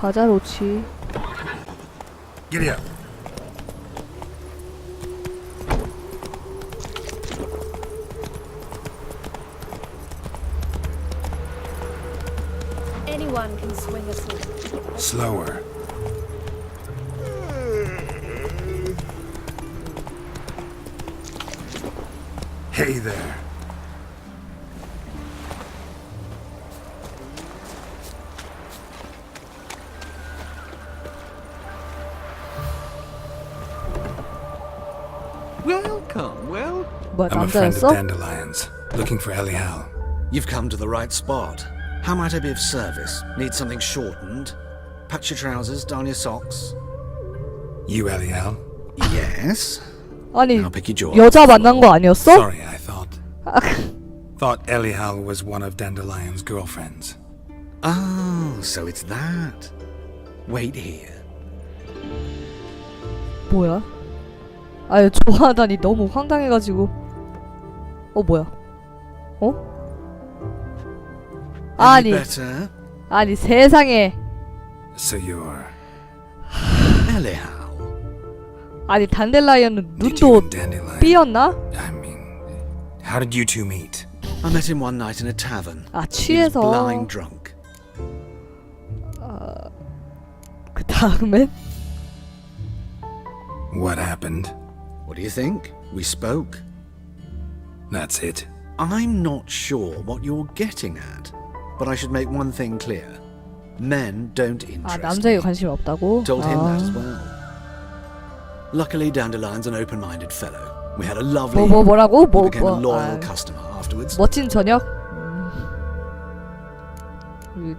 가자 로치. Giddy up. Anyone can swing a sword. Slower. Hey there. Welcome, well, 뭐야 I'm a friend of 남자였어? Dandelions, looking for Ellie Hal. you've come to the right spot. How might I be of service? Need something shortened? Patch your trousers, darn your socks. You Ellie Hal? Yes. 아니 I'll pick your jaw. 여자 만난 거 아니었어? Sorry, I thought Ellie Hal was one of Dandelion's girlfriends. Oh, so it's that. Wait here. 뭐야? 아유 좋아하다니 너무 황당해가지고. 뭐야? Any 아니 better? 아니 세상에. So you're Ellie Hal. 아니 단델라이온은 you 눈도 two and Dandelion. 삐었나? I mean, how did you two meet? I met him one night in a tavern. 아 He was 취해서. blind drunk. 그 다음엔 What happened? What do you think? We spoke. That's it. I'm not sure what you're getting at, but I should make one thing clear. Men don't 아 interest 남자에게 me. 관심이 없다고? Told him that as 아. well. Luckily, Dandelion's an open-minded fellow. We had a lovely... 뭐라고? He became a loyal customer afterwards. 멋진 저녁?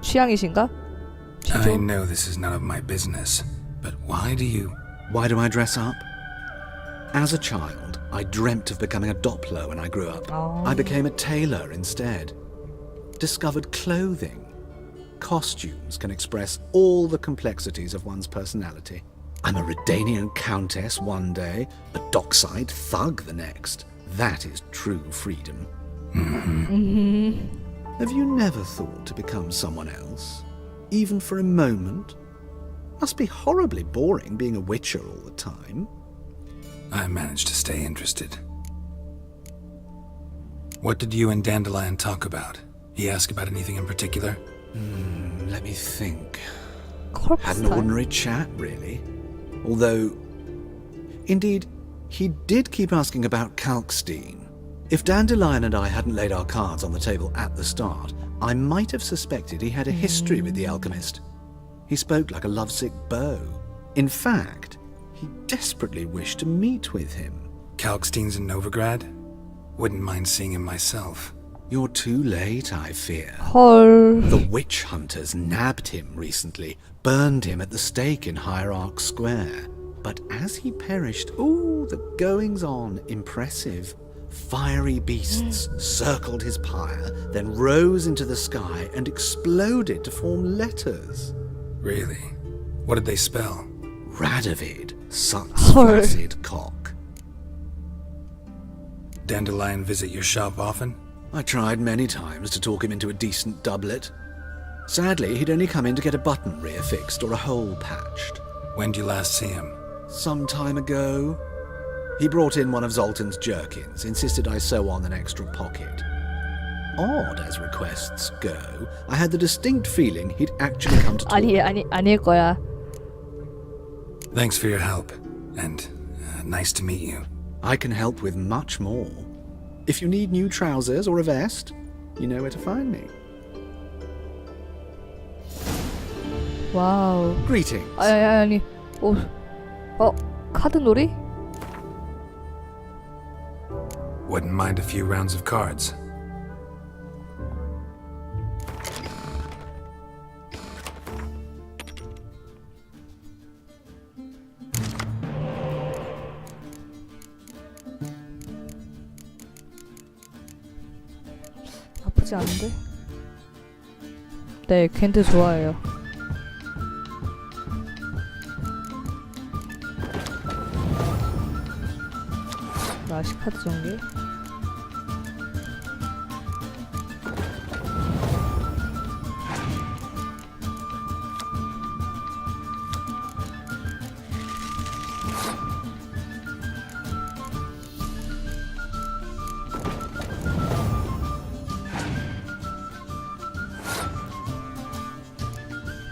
취향이신가? I 취조? know this is none of my business, but why do you... Why do I dress up? As a child, I dreamt of becoming a Doppler when I grew up. Oh. I became a tailor instead. Discovered clothing. Costumes can express all the complexities of one's personality. I'm a Redanian countess one day, a dockside thug the next. That is true freedom. Have you never thought to become someone else? Even for a moment? Must be horribly boring being a witcher all the time. I managed to stay interested. What did you and Dandelion talk about? He asked about anything in particular? Let me think. 컬프 Had an 스타일? ordinary chat, really. Although, indeed, he did keep asking about Kalkstein. If Dandelion and I hadn't laid our cards on the table at the start, I might have suspected he had a history with the alchemist. He spoke like a lovesick beau. In fact, he desperately wished to meet with him. Kalkstein's in Novigrad? Wouldn't mind seeing him myself. You're too late, I fear. 헐. The witch hunters nabbed him recently, burned him at the stake in Hierarch Square. But as he perished, the goings-on impressive. Fiery beasts circled his pyre, then rose into the sky and exploded to form letters. Really? What did they spell? Radovid sucks 헐. flaccid cock. Dandelion visit your shop often? I tried many times to talk him into a decent doublet. Sadly, he'd only come in to get a button reaffixed or a hole patched. When did you last see him? Some time ago, he brought in one of Zoltan's jerkins, insisted I sew on an extra pocket. Odd as requests go, I had the distinct feeling he'd actually come to talk. 아닐 거야. Thanks for your help, and nice to meet you. I can help with much more. If you need new trousers or a vest, you know where to find me. 와우. Greetings. 아니. 카드놀이? Wouldn't mind a few rounds of cards. 나쁘지 않은데? 네, 겐트 좋아해요. 라시 카드 전개.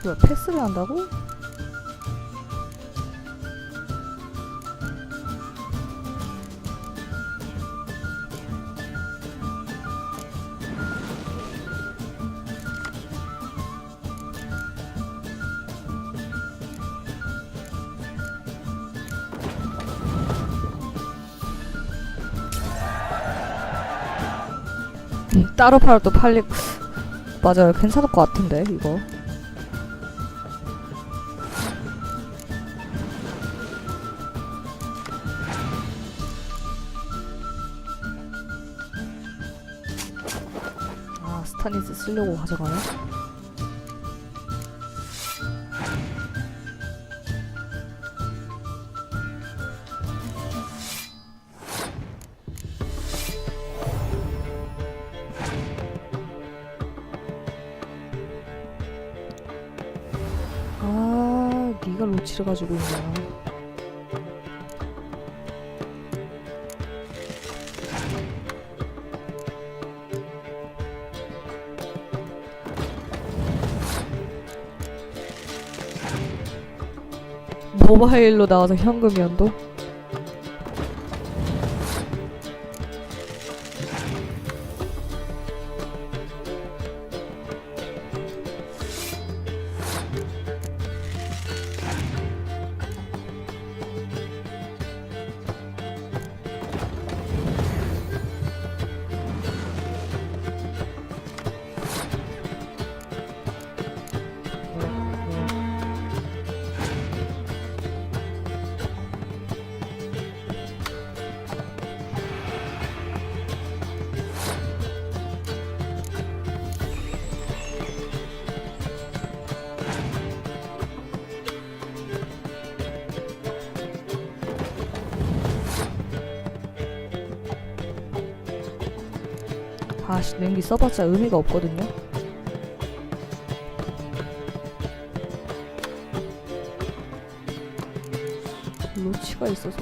뭐야, 패스를 한다고? 따로 팔아도 팔리... 맞아요. 괜찮을 것 같은데 이거. 아, 스타니스 쓰려고 가져가네. 아, 네가 로치를 가지고 있냐. 모바일로 나와서 현금 연도? 아씨, 냉기 써봤자 의미가 없거든요. 로치가 있어서.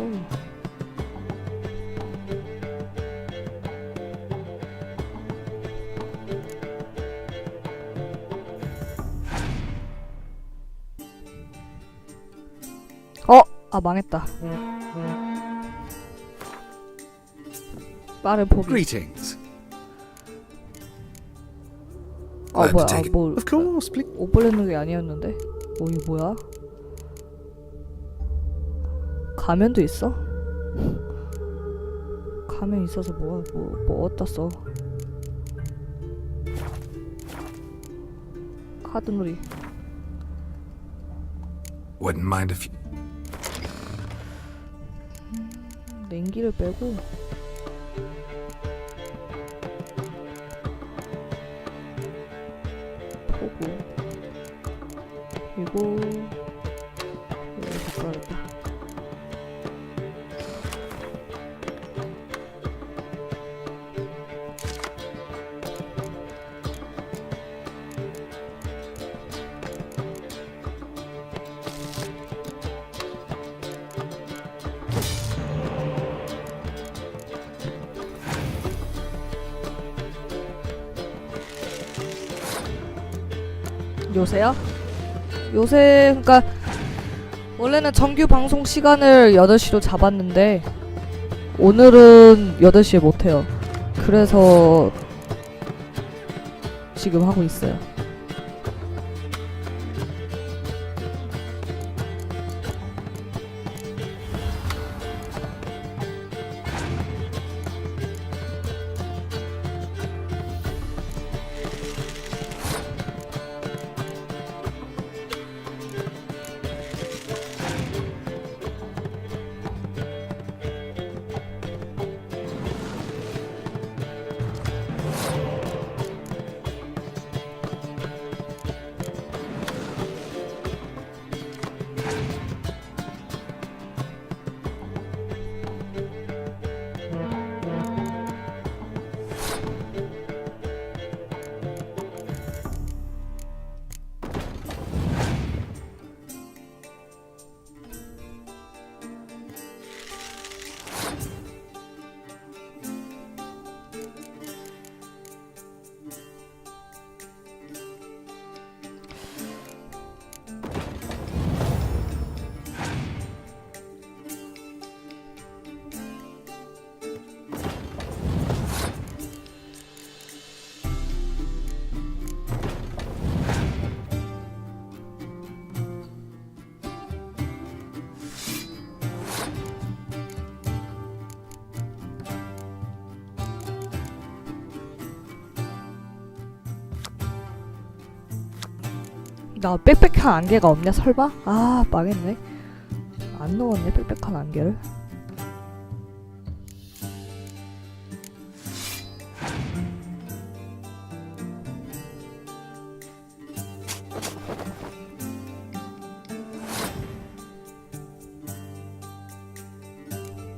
아, 망했다. 빠른 포기. Greetings. 아, 뭐야, 아, 뭐 Of course, please. 옷 벌리는 게 아니었는데. 이게 뭐야? 가면도 있어? 가면 있어서 뭐야? 뭐 어디다 써? 카드놀이. Wouldn't mind if you... 냉기를 빼고. 포구. 그리고 여기 바꿔야겠다. 요새요? 요새 그니까 원래는 정규 방송 시간을 8시로 잡았는데 오늘은 8시에 못해요. 그래서 지금 하고 있어요. 나 빽빽한 안개가 없냐 설마? 아 망했네. 안 넣었네 빽빽한 안개를.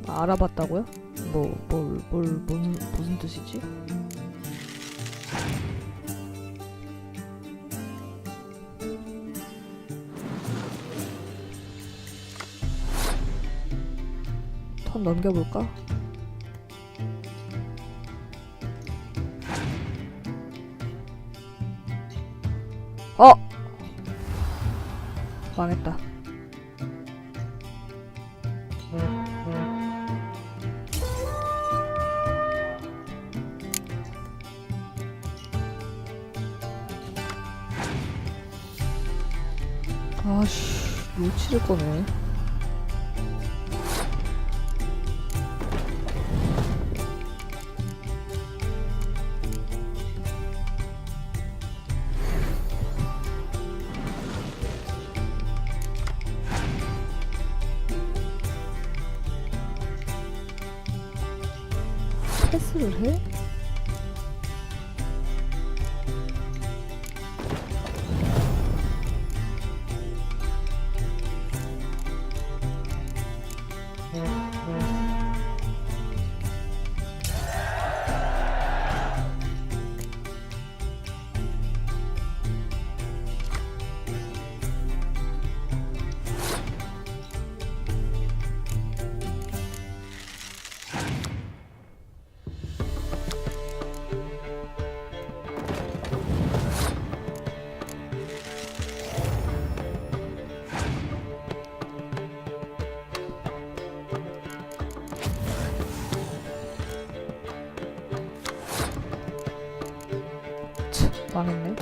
알아봤다고요? 무슨 뜻이지? 턴 넘겨볼까? 망했다. 아씨, 놓칠 거네. 패스를 해? 망했네.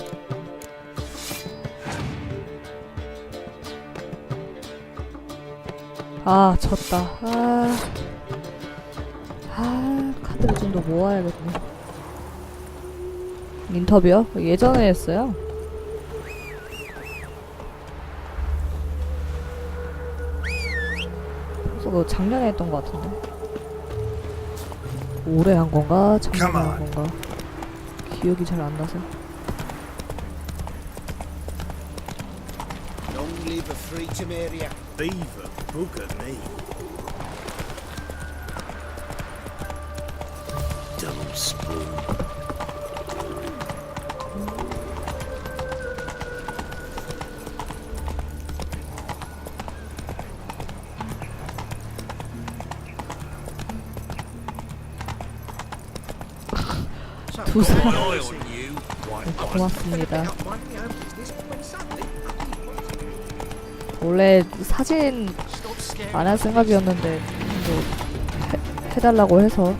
아 졌다. 카드를 좀 더 모아야겠네. 인터뷰요? 예전에 했어요. 그래서 그거 작년에 했던 것 같은데. 올해 한 건가? 작년에 한 건가? 기억이 잘 안 나서. Long live a free Temeria. Beaver, bugger me. Dumb spoon. 두 사람 Eye on you, white 고맙습니다. 원래 사진 안 할 생각이었는데 뭐 해달라고 해서.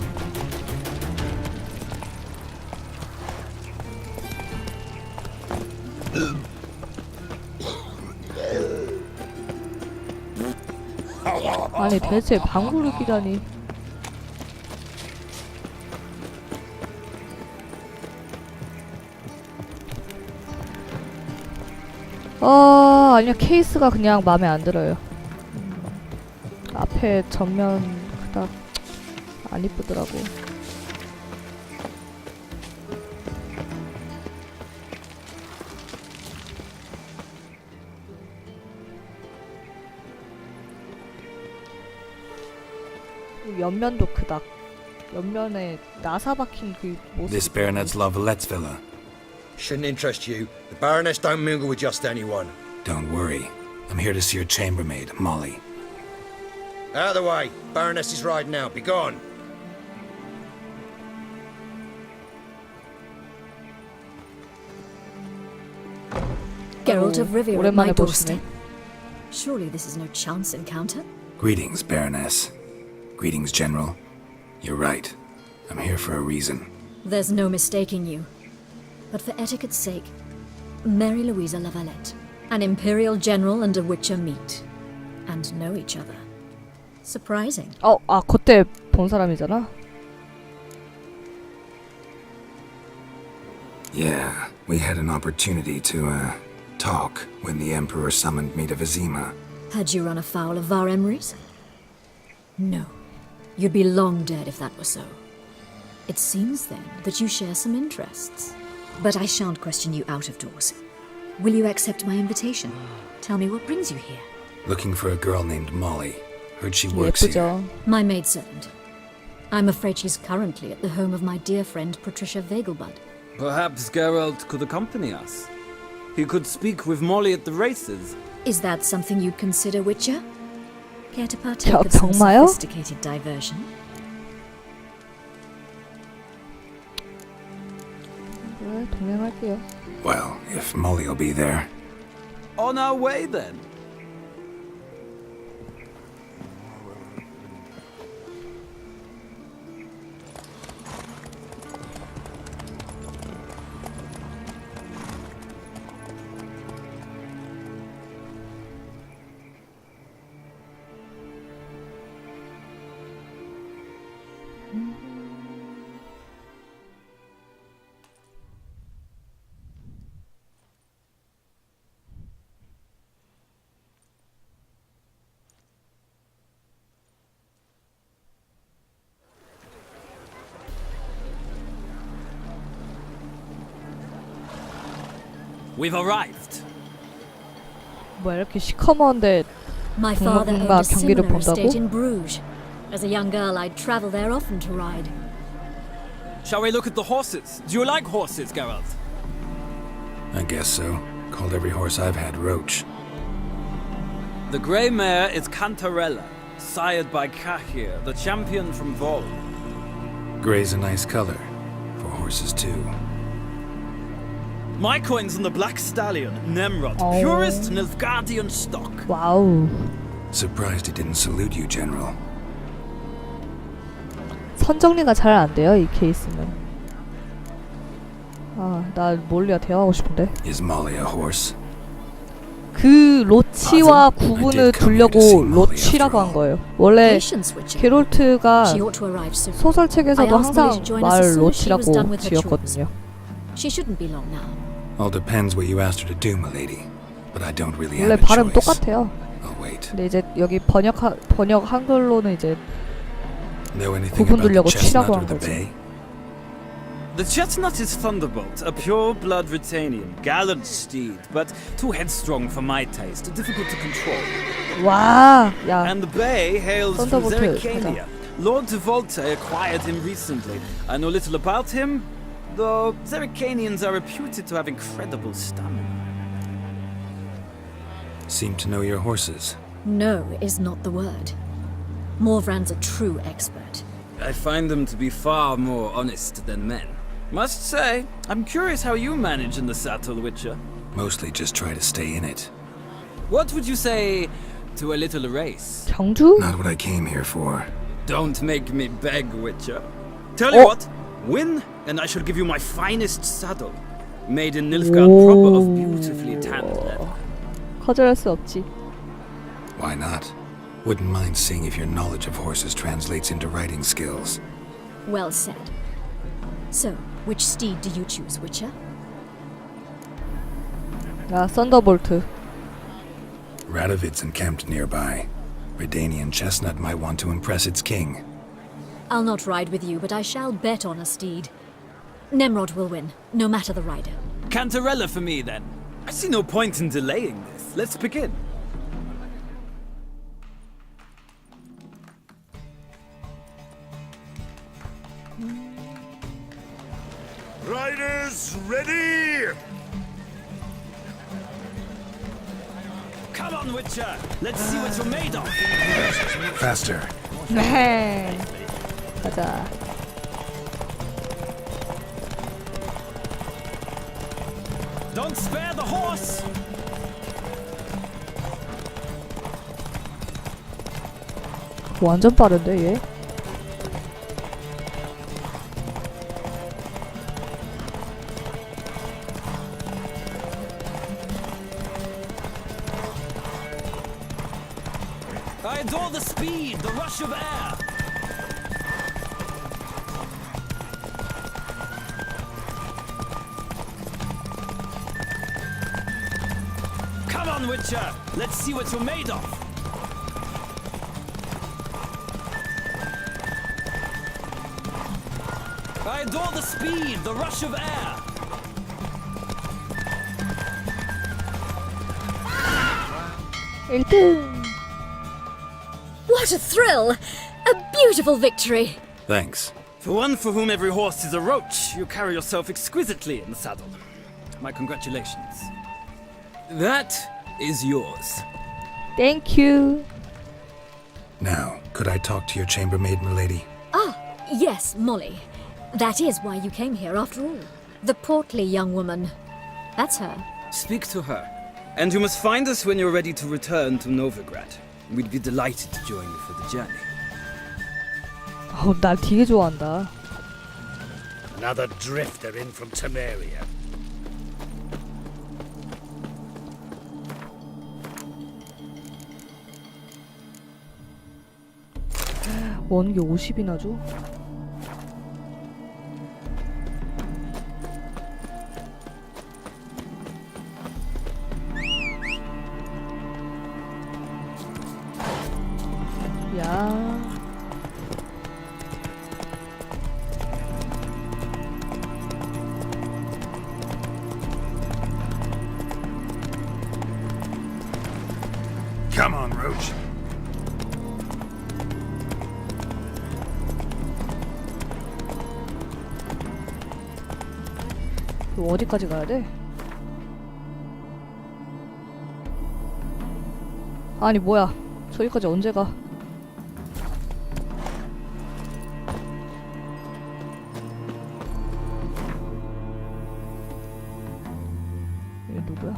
아니 대체 방구를 끼다니. 아니야 케이스가 그냥 마음에 안 들어요. 앞에 전면 그닥 안 이쁘더라고. 옆면도 그닥. 옆면에 나사 박힌 그 모습. This baronet's Lavallette's villa. Shouldn't interest you. The Baroness don't mingle with just anyone. Don't worry. I'm here to see your chambermaid, Molly. Out of the way. Baroness is riding out. Be gone. Geralt of Rivia at 오랜만에 my 보시네. doorstep. Surely this is no chance encounter? Greetings, Baroness. Greetings, General. You're right. I'm here for a reason. There's no mistaking you. But for etiquette's sake, Mary Louisa Lavalette, an Imperial General and a Witcher meet. And know each other. Surprising. 그때 본 사람이잖아. Yeah, we had an opportunity to, talk when the Emperor summoned me to Vizima. Had you run afoul of our emeries? No. You'd be long dead if that were so. It seems, then, that you share some interests. But I shan't question you out of doors. Will you accept my invitation? Tell me what brings you here. Looking for a girl named Molly. Heard she works here. 예쁘죠. My maidservant. I'm afraid she's currently at the home of my dear friend Patricia Vegelbud. Perhaps Geralt could accompany us. He could speak with Molly at the races. Is that something you'd consider, Witcher? Care to partake 저, of some 정말요? sophisticated diversion? 네, 동행할게요. Well, if Molly'll be there. On our way then. We've arrived. 뭐야 이렇게 시커먼데 My father owned 동료분과 a 경기를 similar 본다고? estate in Bruges. As a young girl, I'd travel there often to ride. Shall we look at the horses? Do you like horses, Geralt? I guess so. Called every horse I've had Roach. The grey mare is Cantarella, sired by Cahir, the champion from Vol. Gray's a nice color. For horses too. My coin's on the black stallion, Nemrod, Oh. purest Nilfgaardian stock. 와우. Surprised he didn't salute you, General. 선정리가 잘 안 돼요 이 케이스는. 아, 나 몰리와 대화하고 싶은데. Is Molly a horse? 그 로치와 구분을 두려고 로치라고 한 거예요. 원래 Patience, Witcher. 게롤트가 She ought to arrive soon. 소설책에서도 I asked Molly 항상 to join us 말 as soon as she was done 로치라고 with her 지었거든요. She shouldn't be long now. All depends what you asked her to do, milady. But I don't really 원래 have a 발음 choice. 똑같아요. I'll wait. 근데 이제 여기 번역 한글로는 이제 Know anything 구분 about the 두려고 chestnut 치라고 or 한 the 거지. bay? The chestnut is Thunderbolt, a pure-blood Britannian, gallant steed, but too headstrong for my taste, difficult to control. 와, 야, And the bay hails from Thunderbolt, Zericania. Lord de Volta acquired him recently. I know little about him, though Zericanians are reputed to have incredible stamina. Seem to know your horses. No is not the word. Morvran's a true expert. I find them to be far more honest than men. Must say, I'm curious how you manage in the saddle, Witcher. Mostly just try to stay in it. What would you say to a little race? 경주? Not what I came here for. Don't make me beg, Witcher. Tell you what, win, and I shall give you my finest saddle. Made in Nilfgaard proper of beautifully tanned leather. 거절할 수 없지. Why not? Wouldn't mind seeing if your knowledge of horses translates into riding skills. Well said. So, which steed do you choose, Witcher? 야, 썬더볼트. Radovid's encamped nearby. Redanian chestnut might want to impress its king. I'll not ride with you, but I shall bet on a steed. Nemrod will win, no matter the rider. Cantarella for me, then. I see no point in delaying this. Let's begin. Riders, ready! Come on, Witcher. Let's see what you're made of. Faster. 네. 가자. Don't spare the horse. 완전 빠른데 얘. I adore the speed, the rush of air. Witcher! Let's see what you're made of! I adore the speed, the rush of air! 1등! What a thrill! A beautiful victory! Thanks. For one for whom every horse is a roach, you carry yourself exquisitely in the saddle. My congratulations. That is yours. Thank you. Now, could I talk to your chambermaid, milady? Ah, yes, Molly. That is why you came here after all. The portly young woman. That's her. Speak to her. And you must find us when you're ready to return to Novigrad. We'd be delighted to join you for the journey. 날 되게 좋아한다. Another drifter in from Temeria. 원기 50이나 줘? 야. Come on, Roach. 이거 어디까지 가야 돼? 아니 뭐야 저기까지 언제 가? 이게 누구야?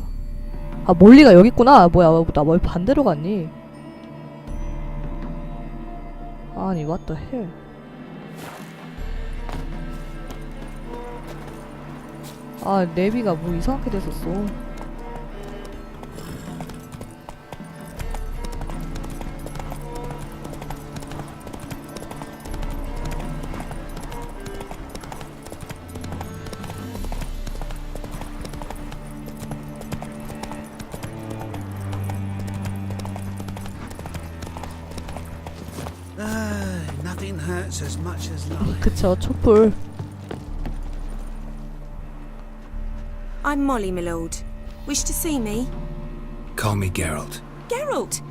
아 몰리가 여기 있구나. 뭐야 나 뭘 반대로 갔니? 아니 what the hell. 아 내비가 뭐 이상하게 됐었어. Nothing hurts as much as life. 그쵸 촛불. I'm Molly, my lord. Wish to see me? Call me Geralt. Geralt!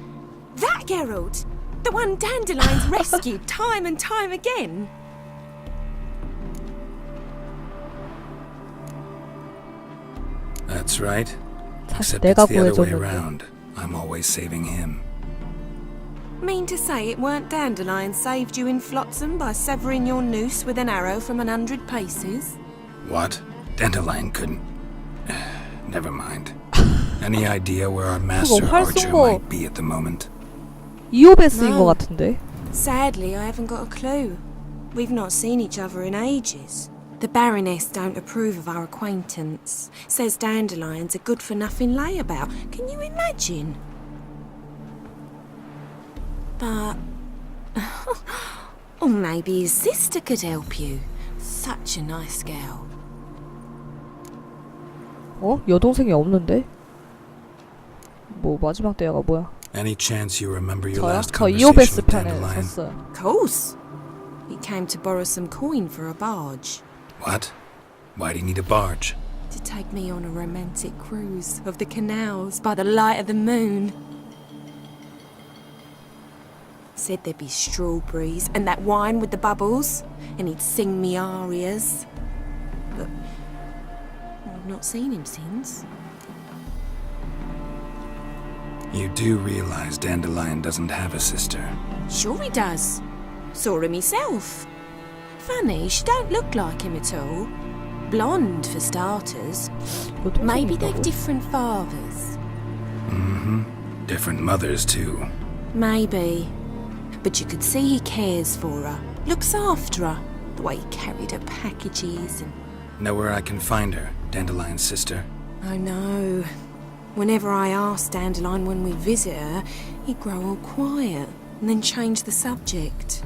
That Geralt! The one Dandelion's rescued time and time again! That's right. 사실 Except 내가 it's the other way 구해줬는데. around. I'm always saving him. Mean to say it weren't Dandelion saved you in Flotsam by severing your noose with an arrow from 100 paces? What? Dandelion couldn't. Never mind. Any idea where our master archer 활성거- might be at the moment? 이오베스인 No. 것 같은데. Sadly, I haven't got a clue. We've not seen each other in ages. The Baroness don't approve of our acquaintance. Says Dandelion's a good-for-nothing layabout. Can you imagine? But... or maybe his sister could help you. Such a nice girl. 어? 여동생이 없는데? 뭐 마지막 대화가 뭐야? Any chance you remember your 저요? last 저 conversation 이오베스 with 편에 Dandelion? 섰어요. Of course. He came to borrow some coin for a barge. What? Why do you need a barge? To take me on a romantic cruise of the canals by the light of the moon. Said there'd be strawberries and that wine with the bubbles, and he'd sing me arias. But I've not seen him since. You do realize Dandelion doesn't have a sister. Sure he does. Saw him myself. Funny, she don't look like him at all. Blonde, for starters. 여동생이 Maybe they've 있다고? different fathers. Different mothers, too. Maybe. But you could see he cares for her, looks after her, the way he carried her packages and... Know where I can find her, Dandelion's sister? I know. Whenever I ask Dandelion when we visit her, he'd grow all quiet and then change the subject.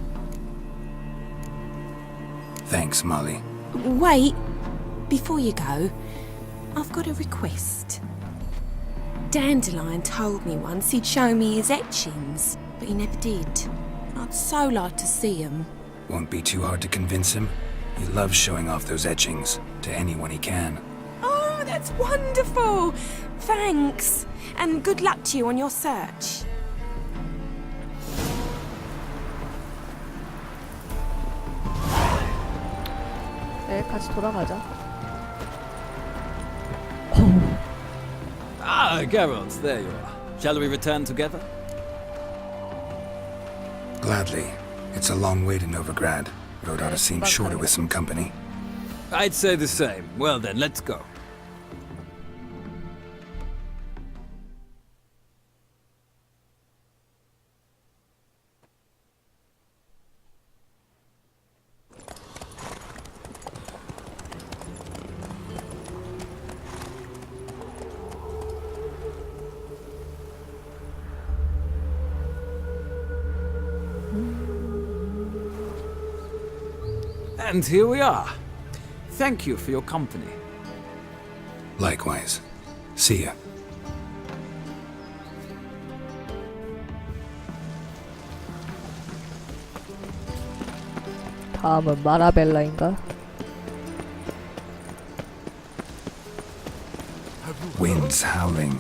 Thanks, Molly. Wait, before you go, I've got a request. Dandelion told me once he'd show me his etchings, but he never did. I'd so like to see 'em. Won't be too hard to convince him. He loves showing off those etchings to anyone he can. Oh, that's wonderful! Thanks, and good luck to you on your search. 네, 같이 돌아가자. Ah, Geralt, there you are. Shall we return together? Gladly. It's a long way to Novigrad. Road ought to seem shorter with some company. I'd say the same. Well then, let's go. And here we are. Thank you for your company. Likewise. See ya. 다음은 마라벨라인가? Winds howling.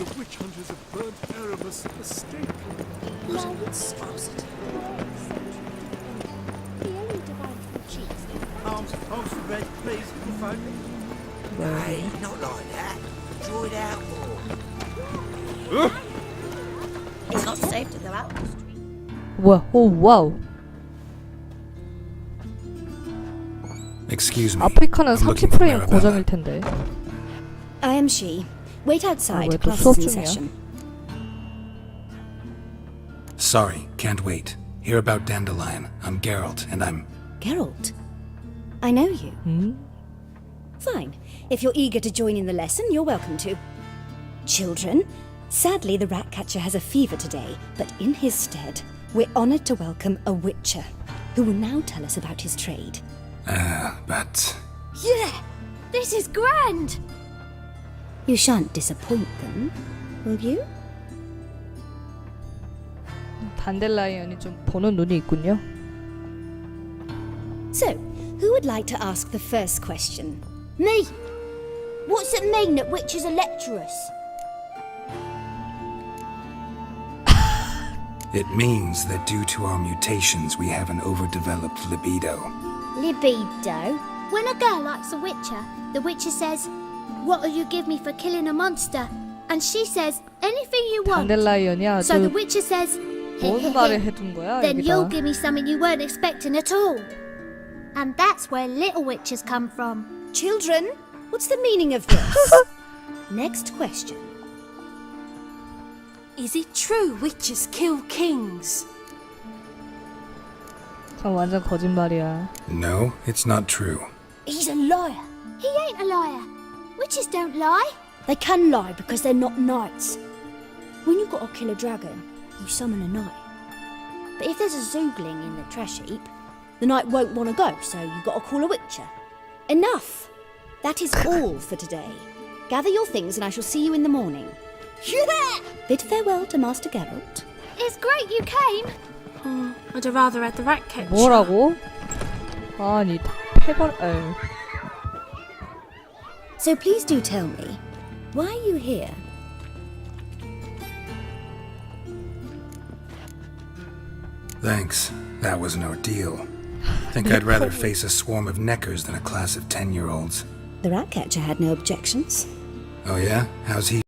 Arms for bread, please. Hey, not like that. Draw it out more. It's not safe to go out on the street. 뭐야? 오 와우. Excuse me. 아프리카는 I'm looking for 30프레임 Marabella. 고정일 텐데. I am she. Wait outside. 왜 또 Class 수업 is in 중이야? session. Sorry, can't wait. Hear about Dandelion. I'm Geralt, and I'm... Geralt, I know you. Fine. If you're eager to join in the lesson, you're welcome to. Children, sadly the Ratcatcher has a fever today, but in his stead, we're honoured to welcome a Witcher, who will now tell us about his trade. but... Yeah, this is grand. You shan't disappoint them, will you? 단델라이온이 좀 보는 눈이 있군요. So, who would like to ask the first question? Me. What's it mean that witches are lecturers? It means that due to our mutations, we have an overdeveloped libido. Libido. When a girl likes a witcher, the witcher says, "What'll you give me for killing a monster?" And she says, "Anything you want." 단델라이온이 So the 아주 witcher says, 뭔 말을 해둔 거야 "Then you'll 여기다. give me something you weren't expecting at all." And that's where little witches come from. Children, what's the meaning of this? Next question. Is it true witches kill kings? 그건 완전 거짓말이야. No, it's not true. He's a liar. He ain't a liar. Witches don't lie. They can lie because they're not knights. When you've got to kill a dragon, you summon a knight. But if there's a zoogling in the trash heap, the knight won't want to go, so you've got to call a witcher. Enough! That is all for today. Gather your things and I shall see you in the morning. Yeah! Bid farewell to Master Geralt. It's great you came. Oh, I'd have rather had the Ratcatcher. 뭐라고? 아니 패벌. 에휴. So please do tell me, why are you here? Thanks. That was an ordeal. Think I'd rather face a swarm of neckers than a class of 10-year-olds. The Ratcatcher had no objections. Oh yeah? How's he?